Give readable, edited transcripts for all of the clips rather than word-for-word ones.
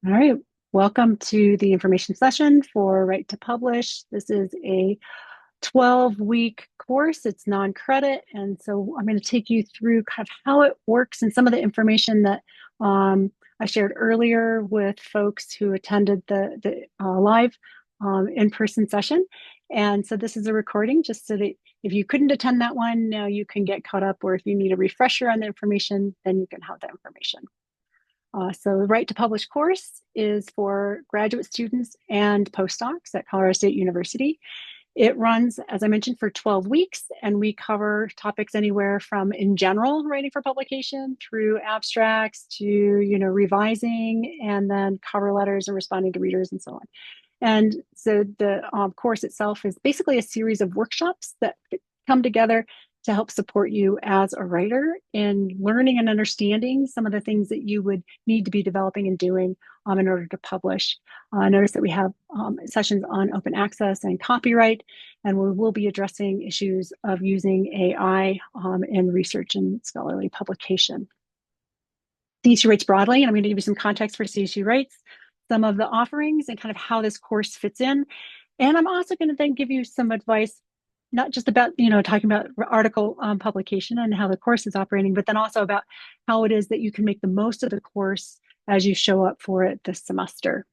All right, welcome to the information session for Right to Publish. This is a 12-week course. It's non-credit, and so I'm going to take you through kind of how it works and some of the information that I shared earlier with folks who attended the live in-person session. And so this is a recording just so that if you couldn't attend that one, now you can get caught up, or if you need a refresher on the information, then you can have that information. So the Right to Publish course is for graduate students and postdocs at Colorado State University. It runs, as I mentioned, for 12 weeks, and we cover topics anywhere from, in general, writing for publication through abstracts to, revising, and then cover letters and responding to readers and so on. And so the course itself is basically a series of workshops that come together to help support you as a writer in learning and understanding some of the things that you would need to be developing and doing in order to publish. Notice that we have sessions on open access and copyright, and we will be addressing issues of using AI in research and scholarly publication. CSU Rates broadly, and I'm going to give you some context for CSU Rates, some of the offerings, and kind of how this course fits in. And I'm also going to then give you some advice, not just about, talking about article publication and how the course is operating, but then also about how it is that you can make the most of the course as you show up for it this semester.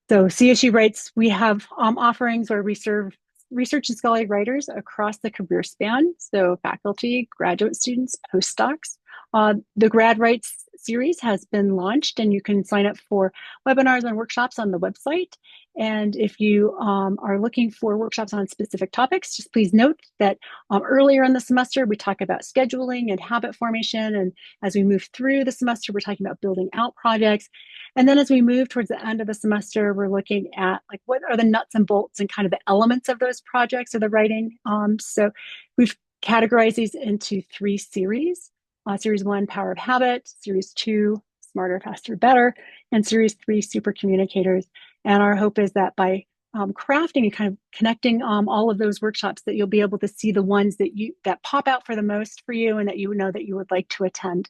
So CSU Writes, we have offerings where we serve research and scholarly writers across the career span. So faculty, graduate students, postdocs. The Grad Writes series has been launched, and you can sign up for webinars and workshops on the website. And if you are looking for workshops on specific topics, just please note that earlier in the semester, we talk about scheduling and habit formation. And as we move through the semester, we're talking about building out projects. And then as we move towards the end of the semester, we're looking at like what are the nuts and bolts and kind of the elements of those projects or the writing. So we've categorized these into 3 series. Series 1, Power of Habit, Series 2, Smarter, Faster, Better, and Series 3, Super Communicators. And our hope is that by crafting and kind of connecting all of those workshops, that you'll be able to see the ones that pop out for the most for you and that you know that you would like to attend.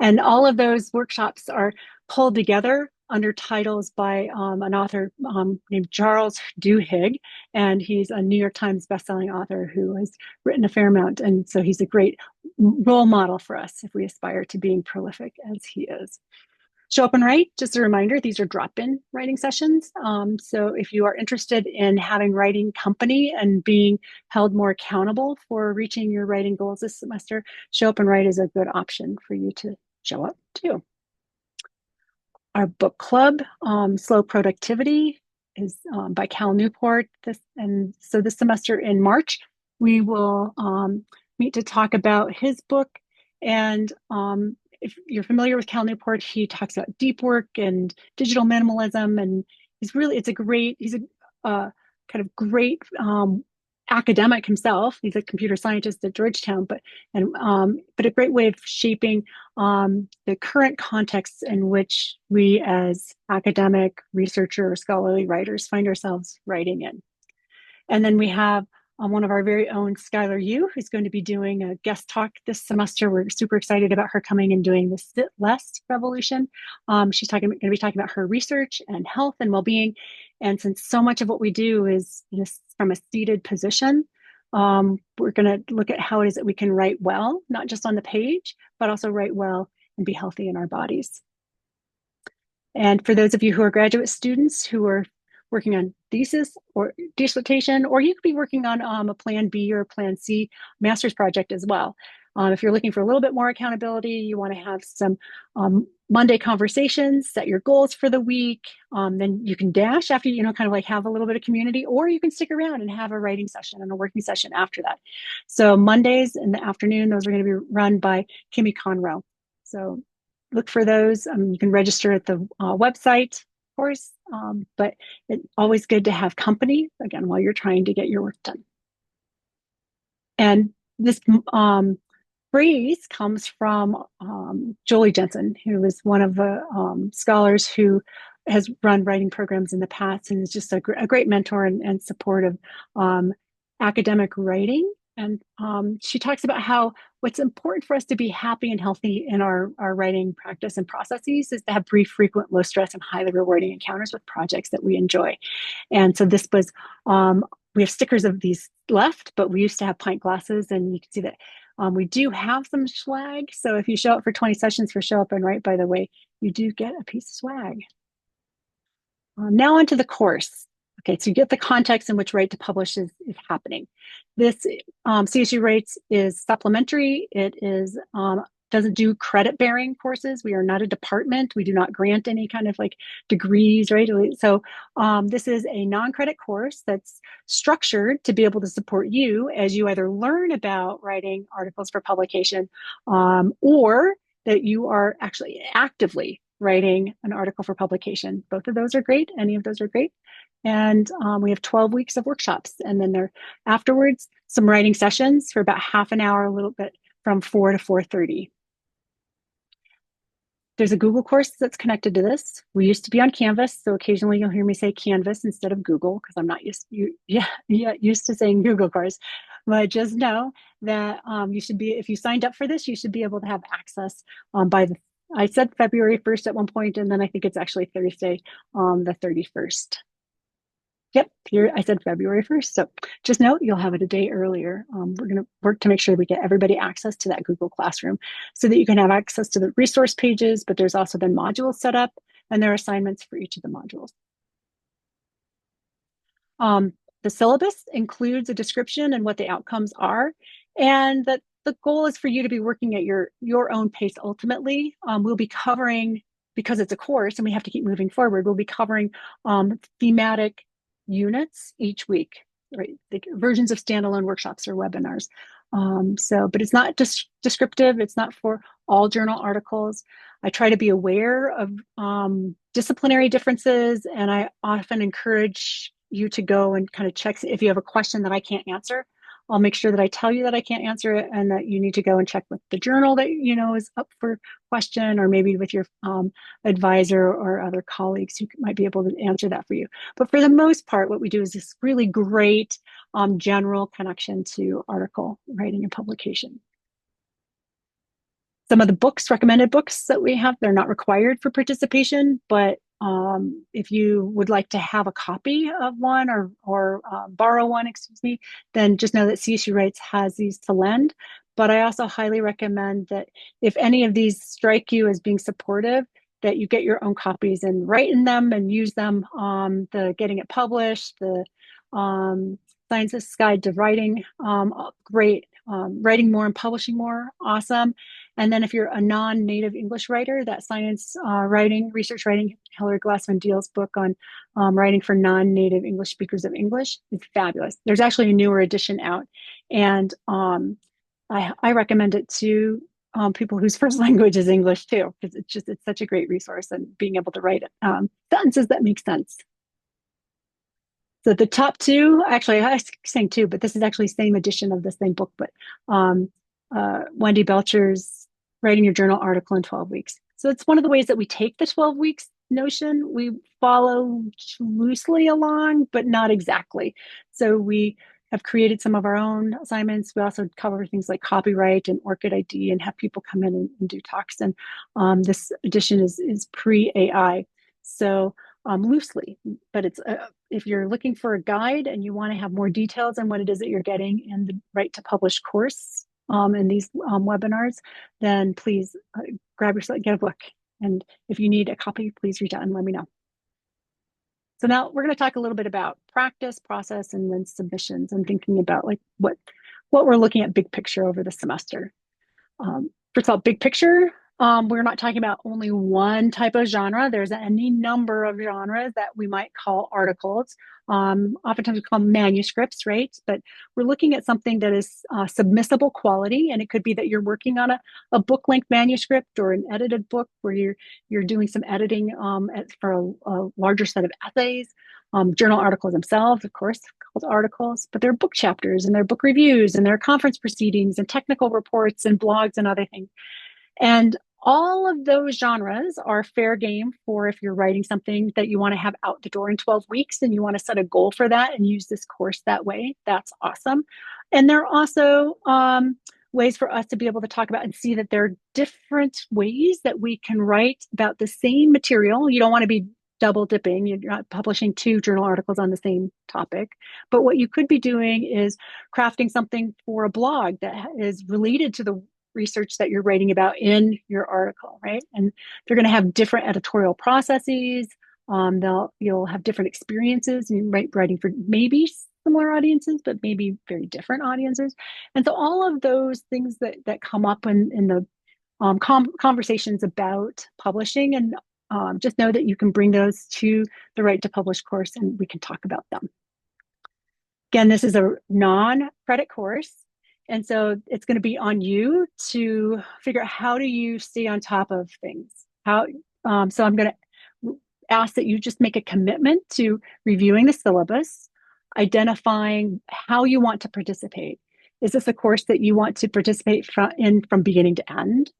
And all of those workshops are pulled together under titles by an author named Charles Duhigg, and he's a New York Times bestselling author who has written a fair amount, and so he's a great role model for us if we aspire to being prolific as he is. Show Up and Write, just a reminder, these are drop-in writing sessions. So if you are interested in having writing company and being held more accountable for reaching your writing goals this semester, Show Up and Write is a good option for you to show up to. Our book club, Slow Productivity, is by Cal Newport. So this semester in March, we will meet to talk about his book. And if you're familiar with Cal Newport, he talks about deep work and digital minimalism. And he's a kind of great academic himself. He's a computer scientist at Georgetown, but a great way of shaping the current contexts in which we as academic, researcher, or scholarly writers find ourselves writing in. And then we have one of our very own, Skylar Yu, who's going to be doing a guest talk this semester. We're super excited about her coming and doing the Sit Less revolution. She's going to be talking about her research and health and well-being. And since so much of what we do is from a seated position, we're going to look at how it is that we can write well, not just on the page, but also write well and be healthy in our bodies. And for those of you who are graduate students who are working on thesis or dissertation, or you could be working on a Plan B or Plan C master's project as well. If you're looking for a little bit more accountability, you want to have some Monday conversations, set your goals for the week, then you can dash after, kind of like have a little bit of community, or you can stick around and have a writing session and a working session after that. So Mondays in the afternoon, those are going to be run by Kimmy Conroe. So look for those. You can register at the website, of course, but it's always good to have company, again, while you're trying to get your work done. And this phrase comes from Jolie Jensen, who is one of the scholars who has run writing programs in the past and is just a great mentor and support of academic writing. And she talks about how what's important for us to be happy and healthy in our writing practice and processes is to have brief, frequent, low stress, and highly rewarding encounters with projects that we enjoy. And so this was, we have stickers of these left, but we used to have pint glasses, and you can see that we do have some swag. So if you show up for 20 sessions for Show Up and Write, by the way, you do get a piece of swag. Now onto the course. Okay, so you get the context in which Write to Publish is happening. This CSU Writes is supplementary. It is doesn't do credit-bearing courses. We are not a department. We do not grant any kind of like degrees, right? So this is a non-credit course that's structured to be able to support you as you either learn about writing articles for publication or that you are actually actively writing an article for publication. Both of those are great. Any of those are great. And we have 12 weeks of workshops. And then there afterwards, some writing sessions for about half an hour, a little bit from 4 to 4:30. There's a Google course that's connected to this. We used to be on Canvas, so occasionally you'll hear me say Canvas instead of Google because I'm not used to saying Google course. But just know that you should be, if you signed up for this, you should be able to have access by the, I said February 1st at one point, and then I think it's actually Thursday, the 31st. Yep, here I said February 1st. So just note you'll have it a day earlier. We're going to work to make sure we get everybody access to that Google Classroom so that you can have access to the resource pages, but there's also been modules set up and there are assignments for each of the modules. The syllabus includes a description and what the outcomes are, and that the goal is for you to be working at your own pace ultimately. We'll be covering, because it's a course and we have to keep moving forward, we'll be covering thematic units each week, right? The versions of standalone workshops or webinars. But it's not just descriptive. It's not for all journal articles. I try to be aware of disciplinary differences, and I often encourage you to go and kind of check if you have a question that I can't answer. I'll make sure that I tell you that I can't answer it and that you need to go and check with the journal that you know is up for question, or maybe with your advisor or other colleagues who might be able to answer that for you. But for the most part, what we do is this really great general connection to article writing and publication. Some of the books, recommended books that we have, they're not required for participation, but if you would like to have a copy of one or borrow one, excuse me, then just know that CSU Writes has these to lend. But I also highly recommend that if any of these strike you as being supportive, that you get your own copies and write in them and use them. The Getting It Published, the Scientist's Guide to Writing, great. Writing More and Publishing More, awesome. And then if you're a non-native English writer, that science writing, research writing, Hillary Glassman Deal's book on writing for non-native English speakers of English is fabulous. There's actually a newer edition out, and I recommend it to people whose first language is English too, because it's such a great resource, and being able to write sentences that make sense. So the top two, actually, I was saying two, but this is actually the same edition of the same book, but Wendy Belcher's Writing Your Journal Article in 12 Weeks. So it's one of the ways that we take the 12 weeks notion. We follow loosely along, but not exactly. So we have created some of our own assignments. We also cover things like copyright and ORCID ID and have people come in and do talks. And this edition is pre-AI. So loosely, but it's if you're looking for a guide and you want to have more details on what it is that you're getting in the Write to Publish course in these webinars, then please grab yourself, get a book. And if you need a copy, please reach out and let me know. So now we're going to talk a little bit about practice, process, and then submissions, and thinking about like what we're looking at big picture over the semester. First of all, big picture, we're not talking about only one type of genre. There's any number of genres that we might call articles. Oftentimes we call them manuscripts, right? But we're looking at something that is submissible quality, and it could be that you're working on a book-length manuscript or an edited book where you're doing some editing for a larger set of essays. Journal articles themselves, of course, called articles, but they're book chapters and they're book reviews and they're conference proceedings and technical reports and blogs and other things. And all of those genres are fair game for if you're writing something that you want to have out the door in 12 weeks and you want to set a goal for that and use this course that way. That's awesome. And they're also ways for us to be able to talk about and see that there are different ways that we can write about the same material. You don't want to be double dipping. You're not publishing two journal articles on the same topic. But what you could be doing is crafting something for a blog that is related to the research that you're writing about in your article, right? And they're going to have different editorial processes. You'll have different experiences in writing for maybe similar audiences, but maybe very different audiences. And so all of those things that come up in the conversations about publishing, and just know that you can bring those to the Right to Publish course and we can talk about them. Again, this is a non-credit course. And so it's going to be on you to figure out how do you stay on top of things. So I'm going to ask that you just make a commitment to reviewing the syllabus, identifying how you want to participate. Is this a course that you want to participate from beginning to end?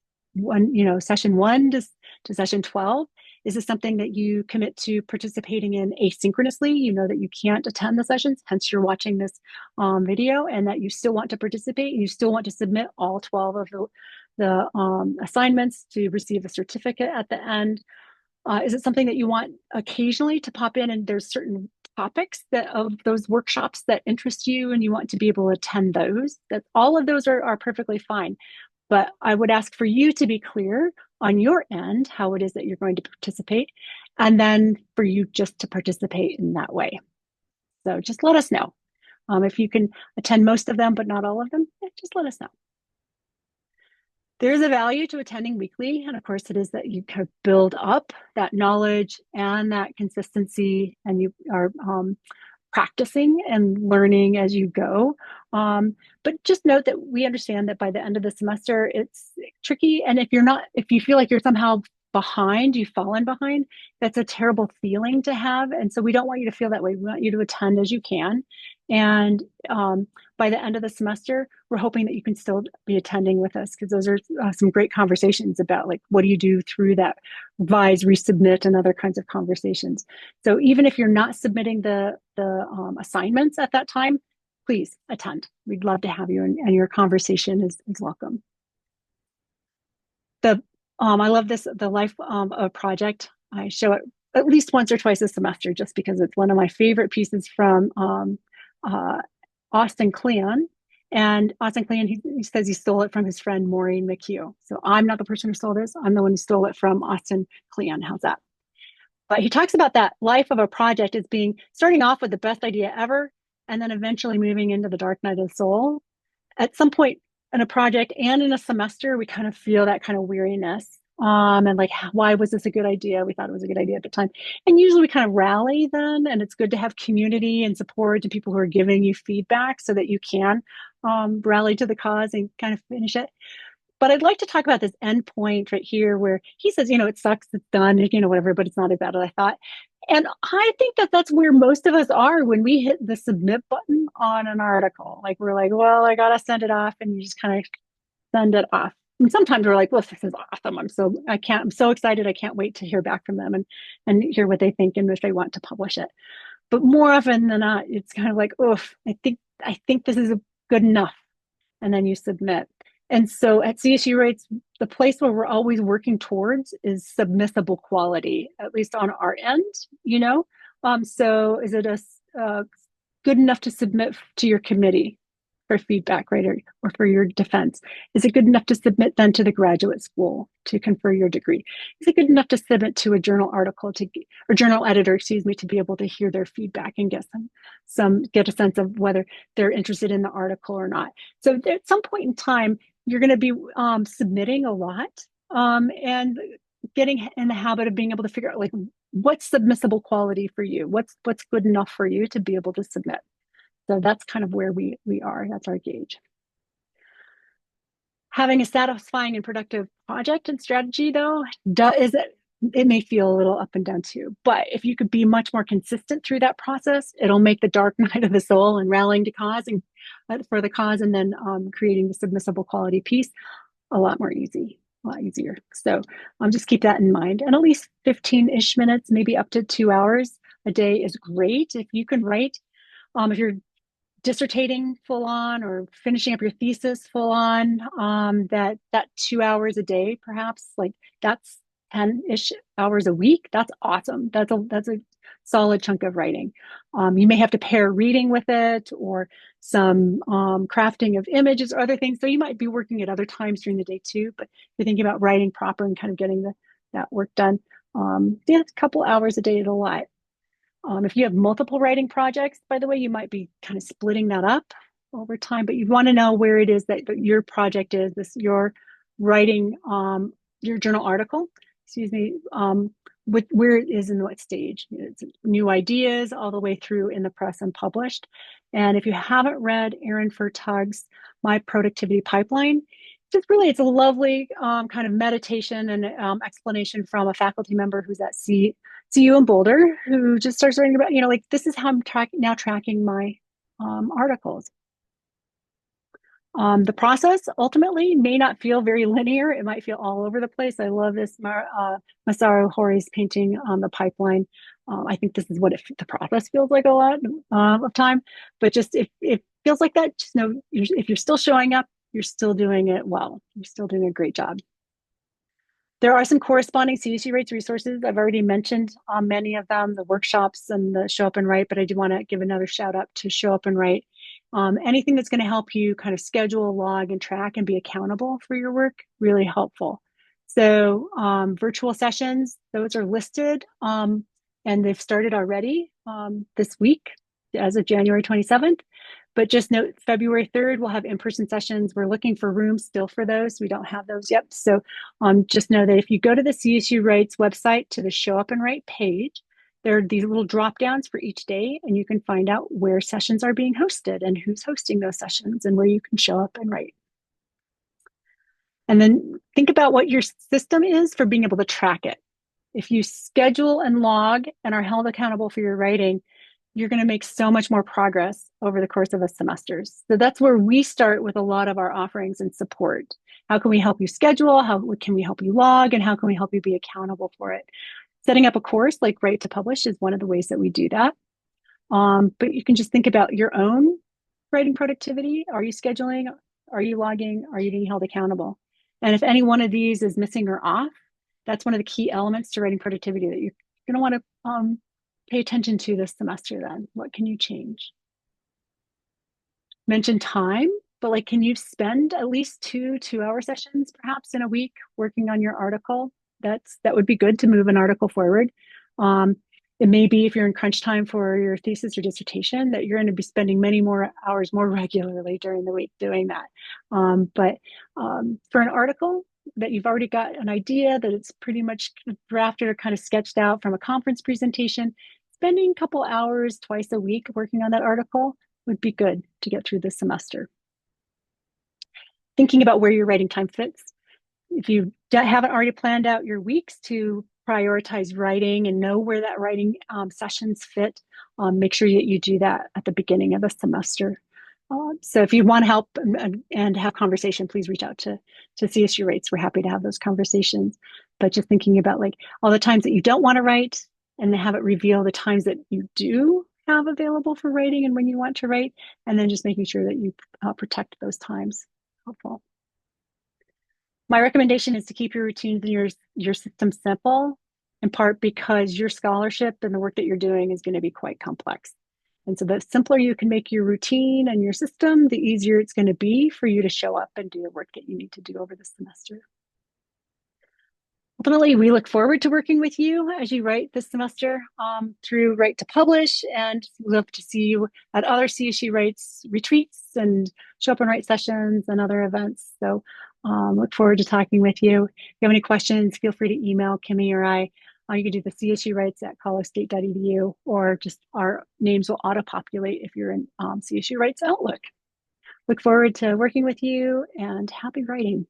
Session 1 to session 12? Is this something that you commit to participating in asynchronously? You know that you can't attend the sessions, hence you're watching this video, and that you still want to participate, and you still want to submit all 12 of the assignments to receive a certificate at the end. Is it something that you want occasionally to pop in, and there's certain topics of those workshops that interest you and you want to be able to attend those? That all of those are perfectly fine. But I would ask for you to be clear on your end how it is that you're going to participate, and then for you just to participate in that way. So just let us know. If you can attend most of them, but not all of them, just let us know. There's a value to attending weekly, and of course it is that you kind of build up that knowledge and that consistency, and you are practicing and learning as you go. But just note that we understand that by the end of the semester, it's tricky. And if you feel like you're somehow behind, you've fallen behind, that's a terrible feeling to have. And so we don't want you to feel that way. We want you to attend as you can. And by the end of the semester, we're hoping that you can still be attending with us, because those are some great conversations about like, what do you do through that revise, resubmit, and other kinds of conversations. So even if you're not submitting the assignments at that time, please attend. We'd love to have you, and your conversation is welcome. I love the life project. I show it at least once or twice a semester just because it's one of my favorite pieces from Austin Kleon. And Austin Kleon, he says he stole it from his friend Maureen McHugh. So I'm not the person who stole this. I'm the one who stole it from Austin Kleon. How's that? But he talks about that life of a project as starting off with the best idea ever, and then eventually moving into the dark night of the soul. At some point in a project and in a semester, we kind of feel that kind of weariness. And like, why was this a good idea? We thought it was a good idea at the time. And usually we kind of rally then, and it's good to have community and support and people who are giving you feedback so that you can rally to the cause and kind of finish it. But I'd like to talk about this end point right here where he says, it sucks, it's done, whatever, but it's not as bad as I thought. And I think that that's where most of us are when we hit the submit button on an article. Like, we're like, well, I got to send it off, and you just kind of send it off. And sometimes we're like, well, this is awesome. I'm so excited. I can't wait to hear back from them and hear what they think and if they want to publish it. But more often than not, it's kind of like, oof, I think this is good enough. And then you submit. And so at CSU Writes, the place where we're always working towards is submissible quality, at least on our end, So is it good enough to submit to your committee for feedback, right? Or for your defense? Is it good enough to submit then to the graduate school to confer your degree? Is it good enough to submit to a journal article or journal editor, to be able to hear their feedback and get get a sense of whether they're interested in the article or not? So at some point in time, you're going to be submitting a lot and getting in the habit of being able to figure out like what's submissible quality for you, what's good enough for you to be able to submit. So that's kind of where we are. That's our gauge. Having a satisfying and productive project and strategy, though, it may feel a little up and down too. But if you could be much more consistent through that process, it'll make the dark night of the soul and rallying to cause and for the cause, and then creating the submissible quality piece a lot easier. So just keep that in mind. And at least 15-ish minutes, maybe up to 2 hours a day is great. If you can write, if you're dissertating full on or finishing up your thesis full on, that 2 hours a day, perhaps, like that's 10-ish hours a week. That's awesome. That's a solid chunk of writing. You may have to pair reading with it or some crafting of images or other things. So you might be working at other times during the day too, but you're thinking about writing proper and kind of getting that work done. Yeah, a couple hours a day is a lot. If you have multiple writing projects, by the way, you might be kind of splitting that up over time, but you want to know where it is that your project is, your writing, your journal article, excuse me, where it is in what stage. It's new ideas all the way through in the press and published. And if you haven't read Aaron Furtug's My Productivity Pipeline, it's a lovely kind of meditation and explanation from a faculty member who's at CU in Boulder, who just starts writing about, like, this is how I'm tracking my articles. The process ultimately may not feel very linear. It might feel all over the place. I love this Masaru Hori's painting on the pipeline. I think this is what the process feels like a lot of time. But just if it feels like that, just know if you're still showing up, you're still doing it well. You're still doing a great job. There are some corresponding CSU Rates resources. I've already mentioned many of them, the workshops and the Show Up and Write, but I do want to give another shout out to Show Up and Write. Anything that's going to help you kind of schedule, log, and track and be accountable for your work, really helpful. So virtual sessions, those are listed and they've started already this week as of January 27th. But just note, February 3rd, we'll have in-person sessions. We're looking for rooms still for those. We don't have those yet. So just know that if you go to the CSU Writes website to the Show Up and Write page, there are these little drop downs for each day, and you can find out where sessions are being hosted and who's hosting those sessions and where you can show up and write. And then think about what your system is for being able to track it. If you schedule and log and are held accountable for your writing, you're going to make so much more progress over the course of a semester. So that's where we start with a lot of our offerings and support. How can we help you schedule? How can we help you log? And how can we help you be accountable for it? Setting up a course like Write to Publish is one of the ways that we do that. But you can just think about your own writing productivity. Are you scheduling? Are you logging? Are you being held accountable? And if any one of these is missing or off, that's one of the key elements to writing productivity that you're going to want to pay attention to this semester then. What can you change? Mention time, but like, can you spend at least 2-hour sessions perhaps in a week working on your article? That would be good to move an article forward. It may be if you're in crunch time for your thesis or dissertation that you're going to be spending many more hours more regularly during the week doing that. But for an article that you've already got an idea that it's pretty much drafted or kind of sketched out from a conference presentation, spending a couple hours twice a week working on that article would be good to get through this semester. Thinking about where your writing time fits. If you haven't already planned out your weeks to prioritize writing and know where that writing sessions fit, make sure that you do that at the beginning of the semester. So if you want help and have conversation, please reach out to CSU Rates. We're happy to have those conversations. But just thinking about like all the times that you don't want to write and have it reveal the times that you do have available for writing and when you want to write, and then just making sure that you protect those times. Helpful. My recommendation is to keep your routines and your system simple, in part because your scholarship and the work that you're doing is going to be quite complex. And so the simpler you can make your routine and your system, the easier it's going to be for you to show up and do the work that you need to do over the semester. Ultimately, we look forward to working with you as you write this semester through Write to Publish, and we love to see you at other CSU Writes retreats and Show Up and Write sessions and other events. So look forward to talking with you. If you have any questions, feel free to email Kimmy or I. You can do the CSU Writes at colorstate.edu, or just our names will auto-populate if you're in CSU Writes Outlook. Look forward to working with you, and happy writing.